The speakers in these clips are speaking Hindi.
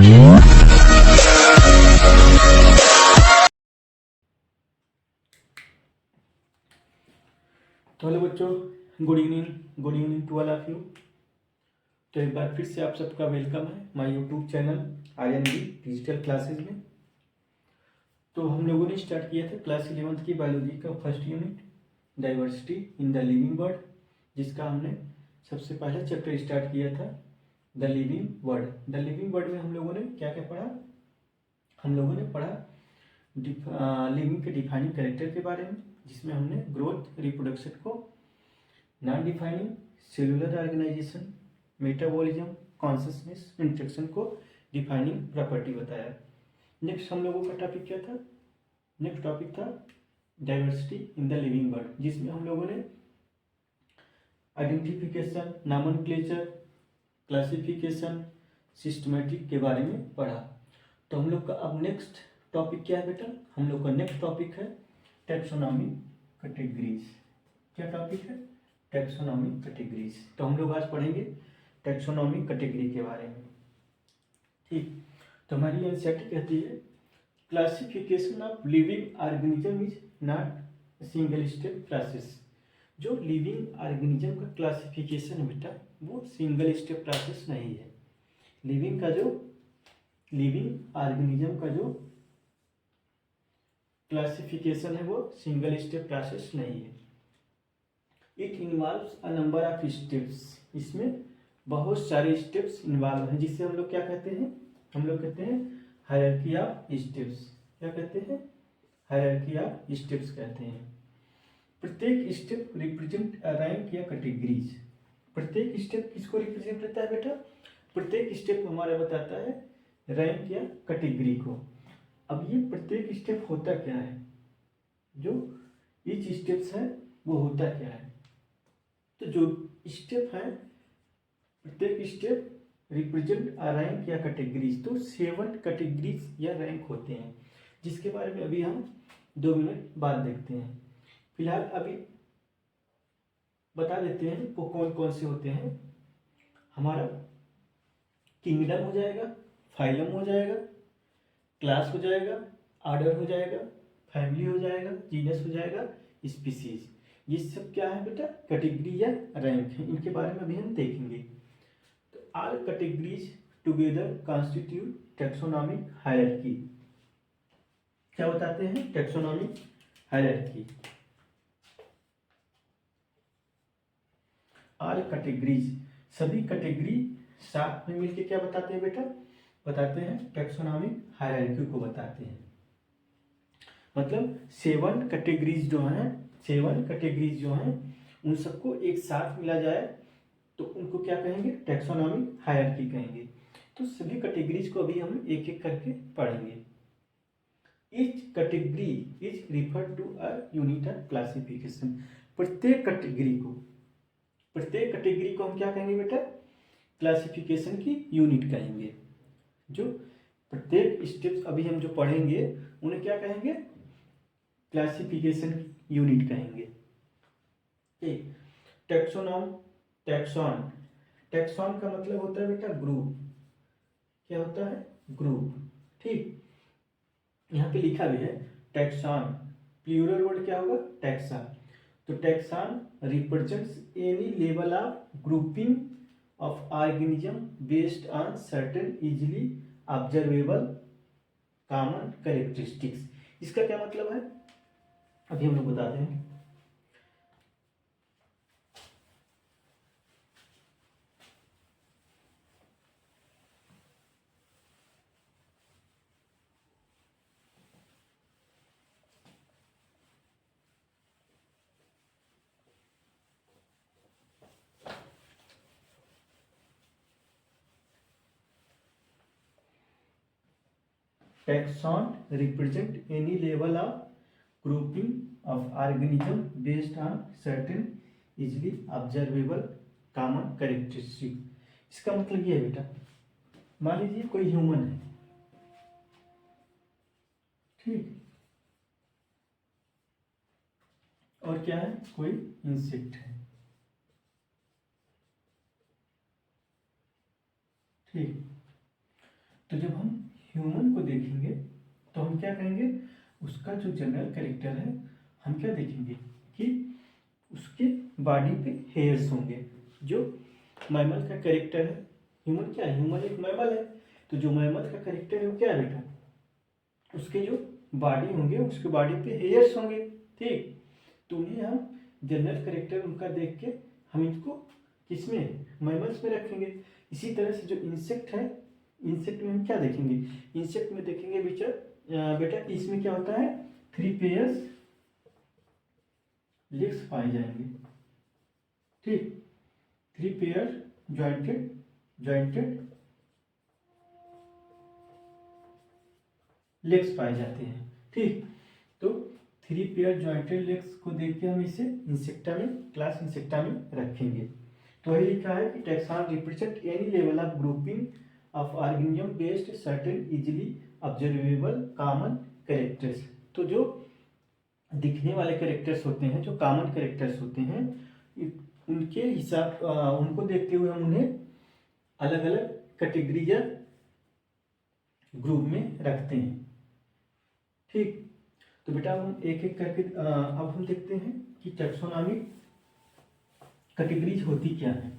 तो हेलो बच्चों, good evening to all of you. तो एक बार फिर से आप सबका वेलकम है my YouTube channel IND digital classes में। तो हम लोगों ने स्टार्ट किया था क्लास 11th की बायोलॉजी का first unit diversity in the living world, जिसका हमने सबसे पहले चैप्टर स्टार्ट किया था the living world. The living world में हम लोगों ने क्या क्या पढ़ा? हम लोगों ने पढ़ा लिविंग के डिफाइनिंग कैरेक्टर के बारे में, जिसमें हमने ग्रोथ, रिप्रोडक्शन को, non defining cellular organization, metabolism, consciousness, interaction को डिफाइनिंग प्रॉपर्टी बताया। नेक्स्ट हम लोगों का टॉपिक क्या था? नेक्स्ट टॉपिक था diversity in the living world, जिसमें हम लोगों ने आइडेंटिफिकेशन, नॉमेनक्लेचर, क्लासिफिकेशन, सिस्टमेटिक के बारे में पढ़ा। तो हम लोग का अब नेक्स्ट टॉपिक क्या है बेटा? हम लोग का नेक्स्ट टॉपिक है टैक्सोनॉमी कैटेगरीज। क्या टॉपिक है? Taxonomy categories. तो हम लोग आज पढ़ेंगे टैक्सोनॉमी कैटेगरी के बारे में। ठीक, तो हमारी एनसीईआरटी कहती है classification of living organism is not single step process. जो लिविंग ऑर्गेनिज्म का क्लासिफिकेशन बेटा वो सिंगल स्टेप प्रोसेस नहीं है। लिविंग ऑर्गेनिज्म का जो क्लासिफिकेशन है वो सिंगल स्टेप प्रोसेस नहीं है। It involves a number of steps. इसमें बहुत सारे स्टेप्स इन्वॉल्व हैं, जिससे हम लोग क्या कहते हैं? हम लोग कहते हैं हायरार्की ऑफ स्टेप्स। क्या कहते हैं? हायरार्की ऑफ स्टेप्स कहते हैं। प्रत्येक स्टेप रिप्रेजेंट अ रैंक या कैटेगरीज। प्रत्येक स्टेप किसको रिप्रेजेंट करता है बेटा? प्रत्येक स्टेप हमारा बताता है रैंक या कैटेगरी को। अब ये प्रत्येक स्टेप होता क्या है? जो ईच स्टेप्स है वो होता क्या है? तो जो स्टेप है, प्रत्येक स्टेप रिप्रेजेंट अ रैंक या कैटेगरीज। तो 7 कैटेगरीज या रैंक होते हैं, जिसके बारे में अभी हम 2 मिनट बाद देखते हैं। फिलहाल अभी बता देते हैं वो कौन कौन से होते हैं। हमारा किंगडम हो जाएगा, फाइलम हो जाएगा, क्लास हो जाएगा, ऑर्डर हो जाएगा, फैमिली हो जाएगा, जीनस हो जाएगा, स्पीसीज। ये सब क्या है बेटा? कैटेगरी या रैंक है। इनके बारे में अभी हम देखेंगे। तो all categories together constitute taxonomic hierarchy. क्या बताते हैं? Taxonomic hierarchy. ऑल कैटेगरीज, सभी कैटेगरी साथ में मिलके क्या बताते हैं बेटा? बताते हैं टैक्सोनॉमिक हायरार्की को बताते हैं। मतलब 7 कैटेगरीज जो हैं उन सबको एक साथ मिला जाए तो उनको क्या कहेंगे? टैक्सोनॉमिक हायरार्की कहेंगे। तो सभी कैटेगरीज को अभी हम एक एक करके पढ़ेंगे। Each category is referred to a unit of classification. प्रत्येक कैटेगरी को हम क्या कहेंगे बेटा? क्लासिफिकेशन की यूनिट कहेंगे। जो प्रत्येक स्टेप्स अभी हम जो पढ़ेंगे उन्हें क्या कहेंगे? क्लासिफिकेशन यूनिट कहेंगे। ठीक, टैक्सॉन का मतलब होता है बेटा ग्रुप। क्या होता है? ग्रुप। ठीक, यहाँ पे लिखा भी है टैक्सॉन। प्लूरल वर्ड क्या होगा? टैक्सा। तो taxon represents any level of grouping of organism based on certain easily observable common characteristics. इसका क्या मतलब है अभी हम लोग बताते हैं। Taxon represent any level of grouping of organism based on certain easily observable common characteristic। इसका मतलब ये है बेटा, मान लीजिए कोई ह्यूमन है, ठीक, और क्या है? कोई इंसेक्ट है, ठीक। तो जब हम ह्यूमन को देखेंगे तो हम क्या कहेंगे, उसका जो जनरल कैरेक्टर है हम क्या देखेंगे कि उसके बॉडी पे हेयर्स होंगे। जो मैमल का कैरेक्टर है, ह्यूमन क्या है, ह्यूमन एक मैमल है, तो जो मैमल का कैरेक्टर है वो क्या है बेटा, उसके जो बॉडी होंगे उसके बॉडी पे हेयर्स होंगे। ठीक, तो उन्हें हम जनरल कैरेक्टर उनका देख के हम इनको किसमें, मैमल्स में रखेंगे। इसी तरह से जो इंसेक्ट है, इंसेक्ट में हम क्या देखेंगे, इंसेक्ट में देखेंगे बेटा इसमें क्या होता है, 3 पेयर्स लेग्स पाए जाएंगे। ठीक, 3 पेयर जॉइंटेड लेग्स पाए जाते हैं। ठीक, तो 3 पेयर जॉइंटेड लेग्स को देख के हम इसे इंसेक्टा में, क्लास इंसेक्टा में रखेंगे। तो वही लिखा है कि taxon represent any level of grouping of organism based certain easily observable common characters. तो जो दिखने वाले कैरेक्टर्स होते हैं, जो कॉमन कैरेक्टर्स होते हैं, उनके हिसाब उनको देखते हुए हम उन्हें अलग अलग कैटेगरी या ग्रुप में रखते हैं। ठीक, तो बेटा हम एक एक करके अब हम देखते हैं कि टैक्सोनॉमिक कैटेगरीज होती क्या है।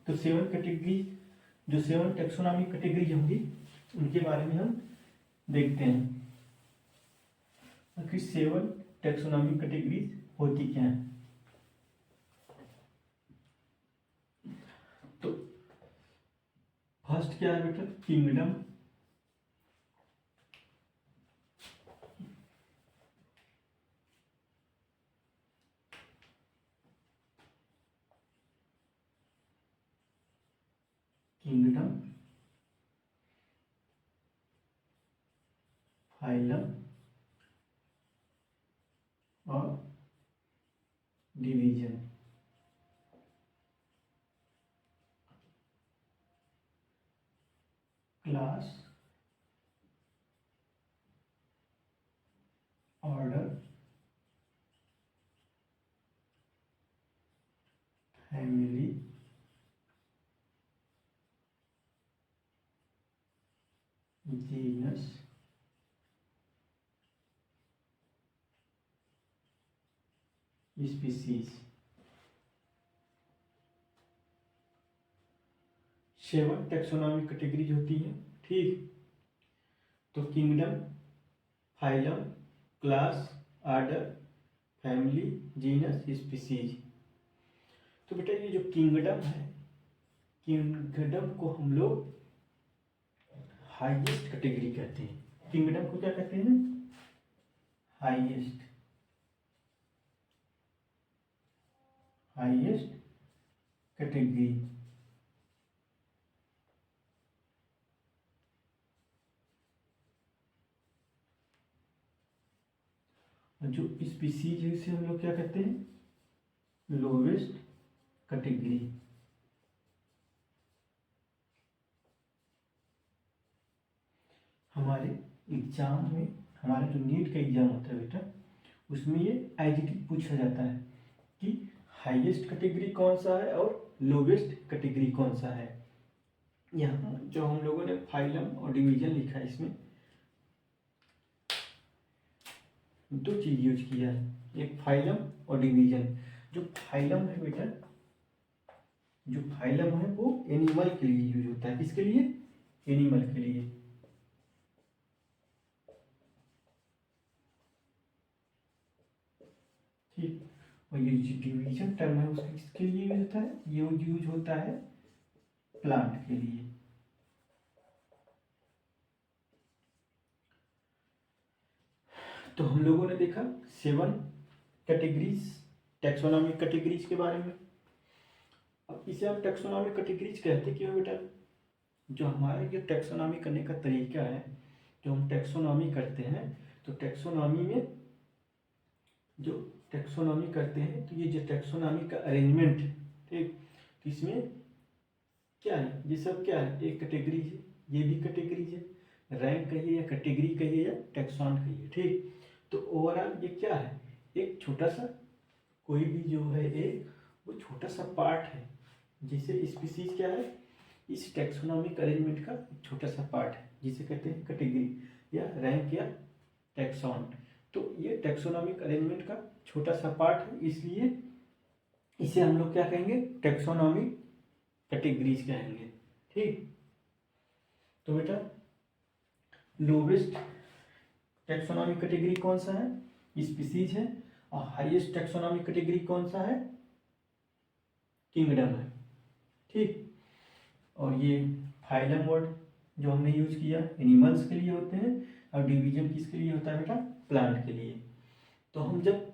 तो 7 कैटेगरी, जो 7 टैक्सोनॉमिक कैटेगरीज होंगी उनके बारे में हम देखते हैं कि 7 टैक्सोनॉमिक कैटेगरीज होती क्या है। तो फर्स्ट क्या है बेटा, किंगडम। किंगडम, फाइलम और division. Class, order, family, genus, species. 7 taxonomic categories होती हैं। ठीक, तो kingdom, phylum, class, order, family, genus, species. तो बेटा ये जो किंगडम है, किंगडम को हम लोग हाईएस्ट कैटेगरी कहते हैं। किंगडम को क्या कहते हैं, हाईएस्ट कैटेगरी। जो स्पीसीज है उसे हम लोग क्या कहते हैं, लोवेस्ट कैटेगरी। हमारे एग्जाम में, हमारा जो नीट का एग्जाम होता है बेटा, उसमें ये आईजीटी पूछा जाता है कि हाईएस्ट कैटेगरी कौन सा है और लोवेस्ट कैटेगरी कौन सा है। यहाँ जो हम लोगों ने फाइलम और डिवीजन लिखा है, इसमें 2 चीज यूज किया है, एक फाइलम और डिवीजन। जो फाइलम है बेटा, जो फाइलम है वो एनिमल के लिए यूज होता है। किसके लिए, एनिमल के लिए। ठीक, और ये जो डिवीजन टर्म है उसका किसके लिए यूज होता है, ये यूज होता है प्लांट के लिए। तो हम लोगों ने देखा 7 कैटेगरीज, टैक्सोनॉमिक कैटेगरीज के बारे में। अब इसे हम टैक्सोनॉमिक कैटेगरीज कहते क्यों बेटा, जो हमारे ये टैक्सोनॉमी करने का तरीका है, जो हम टैक्सोनॉमी करते हैं, तो टैक्सोनॉमी में जो टैक्सोनॉमी करते हैं, तो ये जो टैक्सोनॉमी का अरेंजमेंट है, ठीक, तो इसमें क्या है, ये सब क्या है, एक कैटेगरी है, ये भी कैटेगरी है, रैंक कहिए या कैटेगरी कहिए या टैक्सॉन कहिए। ठीक, तो ओवरऑल ये क्या है, एक छोटा सा, कोई भी जो है एक वो छोटा सा पार्ट है। जैसे स्पीसीज क्या है, इस टैक्सोनॉमिक अरेंजमेंट का एक छोटा सा पार्ट है जिसे कहते हैं कैटेगरी या रैंक या टैक्सॉन। तो ये टैक्सोनॉमिक अरेंजमेंट का छोटा सा पार्ट है, इसलिए इसे हम लोग क्या कहेंगे, टैक्सोनॉमिक कैटेगरीज कहेंगे। ठीक, तो बेटा लोवेस्ट टैक्सोनॉमिक कैटेगरी कौन सा है, स्पीसीज है, और हाईएस्ट टैक्सोनॉमिक कैटेगरी कौन सा है, किंगडम है। ठीक, और ये फाइलम वर्ड जो हमने यूज किया एनिमल्स के लिए होते हैं, और डिवीजन किसके लिए होता है बेटा, प्लांट के लिए। तो हम जब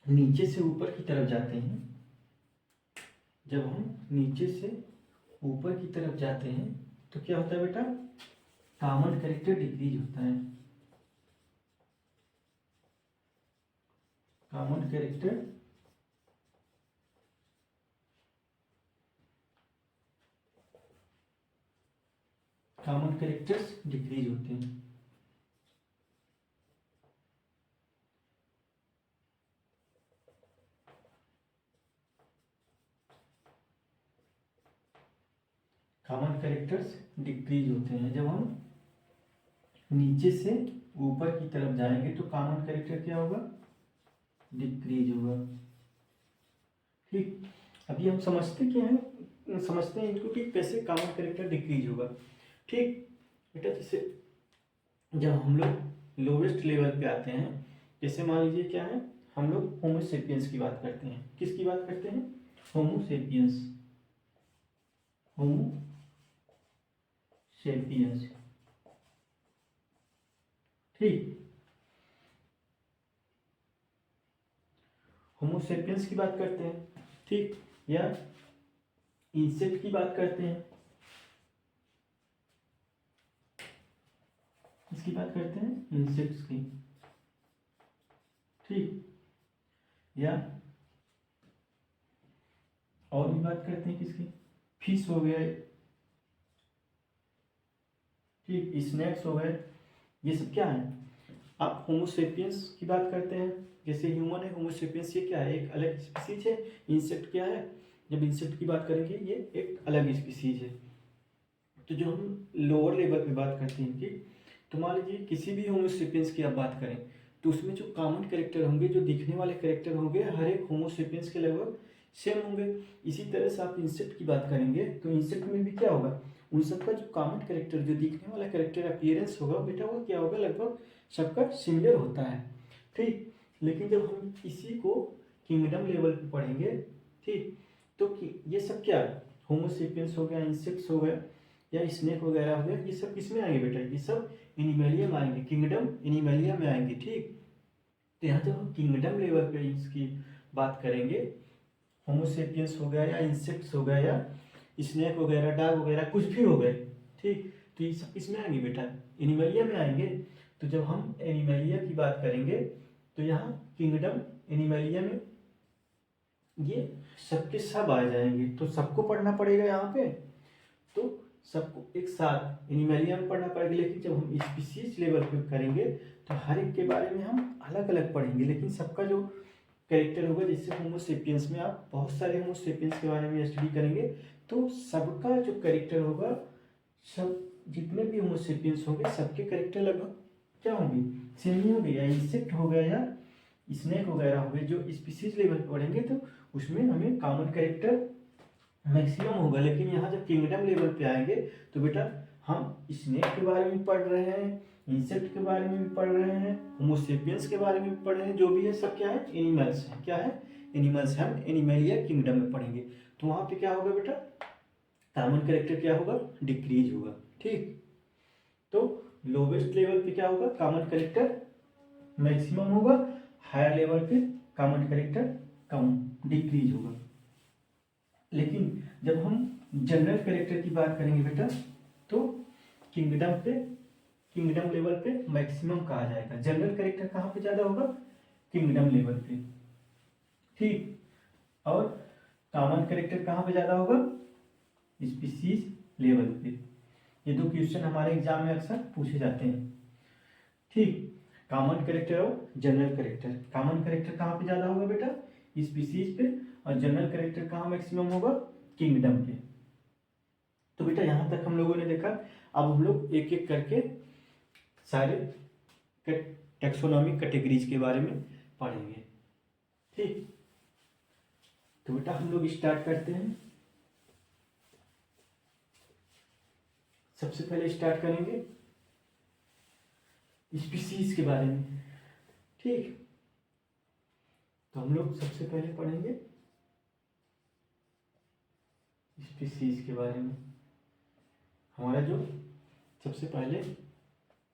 नीचे से ऊपर की तरफ जाते हैं, जब हम नीचे से ऊपर की तरफ जाते हैं तो क्या होता है बेटा, कॉमन कैरेक्टर डिक्रीज होता है। Common character common characters decrease होते हैं। कॉमन कैरेक्टर्स डिक्रीज होते हैं। जब हम नीचे से ऊपर की तरफ जाएंगे तो कॉमन कैरेक्टर क्या होगा, डिक्रीज होगा। ठीक, अभी हम समझते क्या है, समझते हैं इनको कि कैसे कॉमन कैरेक्टर डिक्रीज होगा। ठीक बेटा, जैसे जब हम लोग लोवेस्ट लेवल पे आते हैं, जैसे मान लीजिए क्या है, हम लोग होमो सेपियंस की बात करते हैं। किसकी बात करते हैं, होमो सेपियंस। होमो सेपियंस। ठीक, होमो सेपियंस की बात करते हैं। ठीक, या इंसेक्ट की बात करते हैं, इसकी बात करते हैं इंसेक्ट्स की। ठीक, या और भी बात करते हैं किसकी, फिश हो गए, ठीक, स्नैक्स हो गए, ये सब क्या है। आप होमोसेपियंस की बात करते हैं, जैसे ह्यूमन है, होमोसेपियंस ये क्या है, एक अलग स्पीसीज है। इंसेक्ट क्या है, जब इंसेक्ट की बात करेंगे ये एक अलग स्पीसीज है। तो जो हम लोअर लेवल पे बात करते हैं कि, तो मान लीजिए किसी भी होमोसेपियंस की आप बात करें तो उसमें जो कॉमन कैरेक्टर होंगे, जो दिखने वाले कैरेक्टर होंगे, हर एक होमोसेपियंस के लगभग सेम होंगे। इसी तरह से आप इंसेक्ट की बात करेंगे तो इंसेक्ट में भी क्या होगा, उन सबका जो कॉमन कैरेक्टर, जो दिखने वाला कैरेक्टर अपीयरेंस होगा बेटा, वो क्या होगा, लगभग सबका सिमिलर होता है। ठीक, लेकिन जब हम इसी को किंगडम लेवल पे पढ़ेंगे, ठीक, तो ये सब क्या है, होमोसेपियंस हो गया, इंसेक्ट्स हो गया, या स्नेक वगैरह हो गया, ये सब किस में आएंगे बेटा, ये सब एनिमेलिया में आएंगे, किंगडम एनिमेलिया में आएंगे। ठीक, तो यहाँ जब हम किंगडम लेवल पे इसकी बात करेंगे, होमोसेपियंस हो गया या इंसेक्ट्स हो गया या स्नेक वगैरह, डॉग वगैरह, कुछ भी हो गए, ठीक, तो ये सब किसमें आएंगे बेटा, एनिमेलिया में आएंगे। तो जब हम एनिमेलिया की बात करेंगे तो यहाँ किंगडम एनिमेलिया में ये सबके सब आ जाएंगे, तो सबको पढ़ना पड़ेगा यहाँ पे, तो सबको एक साथ एनिमेलिया में पढ़ना पड़ेगा। लेकिन जब हम स्पीसीज लेवल पे करेंगे तो हर एक के बारे में हम अलग अलग पढ़ेंगे, लेकिन सबका जो कैरेक्टर होगा, जैसे होमोसेपियंस में आप बहुत सारे होमोसेपियंस के बारे में स्टडी करेंगे, तो सबका जो कैरेक्टर होगा, सब जितने भी होमोसेपियंस होंगे सबके कैरेक्टर लगभग क्या होंगे, सेम ही होंगे। या इंसेक्ट हो गया या स्नेक वगैरह हो गए, जो स्पीसीज लेवल पे पढ़ेंगे तो उसमें हमें कॉमन कैरेक्टर मैक्सिमम होगा। लेकिन यहाँ जब किंगडम लेवल पे आएंगे तो बेटा हम स्नेक के बारे में पढ़ रहे हैं, इंसेक्ट के बारे में भी पढ़ रहे हैं, होमोसेपियंस के बारे में भी पढ़ रहे हैं, जो भी है सब क्या है, एनिमल्स है। क्या है, एनिमल्स है, हम एनिमेलिया किंगडम में पढ़ेंगे। तो वहाँ पे क्या होगा बेटा, कॉमन कैरेक्टर क्या होगा, डिक्रीज होगा। ठीक, तो लोवेस्ट लेवल पे क्या होगा, कॉमन कैरेक्टर मैक्सिमम होगा, हायर लेवल पे कॉमन कैरेक्टर कम डिक्रीज होगा। लेकिन जब हम जनरल कैरेक्टर की बात करेंगे बेटा, तो किंगडम लेवल पे मैक्सिमम कहा जाएगा। जनरल कैरेक्टर कहाँ पे ज़्यादा होगा, किंगडम लेवल पे। ठीक, और कॉमन कैरेक्टर कहाँ पे ज़्यादा होगा, स्पीसीज लेवल पे। ये दो क्वेश्चन हमारे एग्जाम में अक्सर पूछे जाते हैं। ठीक, कॉमन कैरेक्टर और जनरल कैरेक्टर। कॉमन कैरेक्टर कहाँ पे ज़्यादा होगा बेटा, स्पीसीज पे, और जनरल कैरेक्टर कहाँ मैक्सिमम होगा, किंगडम पे। तो बेटा यहाँ तक हम लोगों ने देखा। अब हम लोग एक एक करके सारे टैक्सोनॉमिक कैटेगरीज के बारे में पढ़ेंगे। ठीक, तो बेटा हम लोग स्टार्ट करते हैं। सबसे पहले स्टार्ट करेंगे स्पीसीज के बारे में। ठीक, तो हम लोग सबसे पहले पढ़ेंगे स्पीसीज के बारे में। हमारा जो सबसे पहले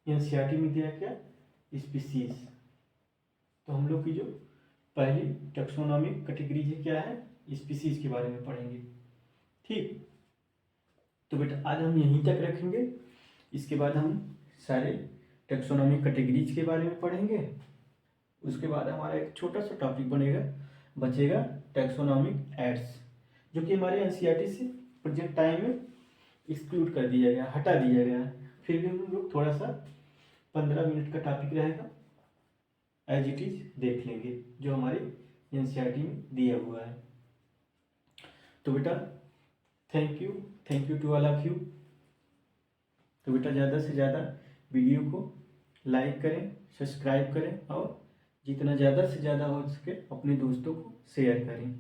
एनसीईआरटी में दिया क्या, स्पीसीज। तो हम लोग की जो पहली टैक्सोनॉमिक कैटेगरी है क्या है, स्पीसीज के बारे में पढ़ेंगे। ठीक, तो बेटा आज हम यहीं तक रखेंगे। इसके बाद हम सारे टैक्सोनॉमिक कैटेगरीज के बारे में पढ़ेंगे। उसके बाद हमारा एक छोटा सा टॉपिक बचेगा टैक्सोनॉमिक एड्स, जो कि हमारे एनसीईआरटी से प्रेजेंट टाइम में एक्सक्लूड कर दिया गया, हटा दिया गया है। फिर भी हम लोग थोड़ा सा 15 मिनट का टॉपिक रहेगा, एज इट इज देख लेंगे जो हमारे एनसीईआरटी में दिया हुआ है। तो बेटा thank you to all of you. तो बेटा ज़्यादा से ज़्यादा वीडियो को लाइक करें, सब्सक्राइब करें और जितना ज़्यादा से ज़्यादा हो सके अपने दोस्तों को शेयर करें।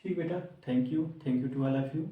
ठीक बेटा, thank you to all of you.